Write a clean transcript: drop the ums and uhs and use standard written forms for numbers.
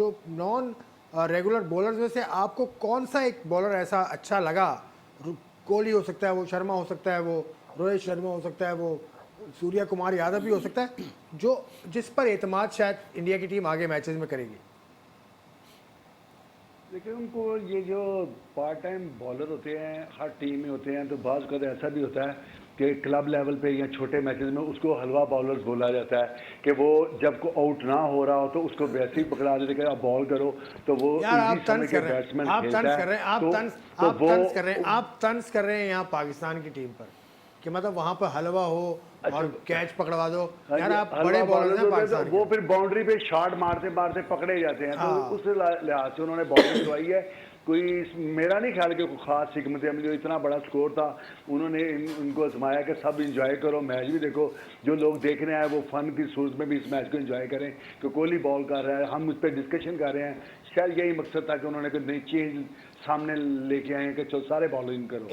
जो non regular bowlers में से आपको कौन सा एक बॉलर ऐसा अच्छा लगा? कोहली हो सकता है, वो शर्मा हो सकता है, वो रोहित शर्मा हो सकता है, वो सूर्या कुमार यादव भी हो सकता है, जो जिस पर एतमाद शायद इंडिया की टीम आगे मैचेस में करेगी। देखिए, उनको ये जो पार्ट टाइम बॉलर होते हैं हर टीम में होते हैं, तो बाज़ कद ऐसा भी होता है कि क्लब लेवल पे या छोटे मैचेस में उसको हलवा बॉलर्स बोला जाता है कि वो जब को आउट ना हो रहा हो तो उसको वैसे ही पकड़ा देते कि आप बॉल करो, तो वो यार इजी आप समझ तंज के कर रहे हैं, बैट्समैन आप खेलता तंज है। कर रहे हैं, तो तो आप वो तंज कर रहे हैं, आप तंज कर रहे हैं यहाँ पाकिस्तान की टीम पर कि मतलब वहां पर हलवा हो अच्छा, और कैच पकड़वा दो। हाँ यार जी, आप बड़े हलवा बॉलर्स बॉलर्स हैं होते हैं तो पाकिस्तान वो के। फिर बाउंड्री पे शॉट मारते मारते पकड़े जाते हैं, तो हाँ उस लिहाज से उन्होंने बॉलिंग करवाई है। कोई मेरा नहीं ख्याल कि कोई खास हिकमत अमली, जो इतना बड़ा स्कोर था उन्होंने उनको आजमाया कि सब इंजॉय करो, मैच भी देखो, जो लोग देखने आए वो फन की सूरत में भी इस मैच को इंजॉय करें कि कोहली बॉल कर रहा है, हम उस पर डिस्कशन कर रहे हैं। शायद यही मकसद था कि उन्होंने कोई नई चीज सामने लेके आए कि चलो सारे बॉलिंग करो।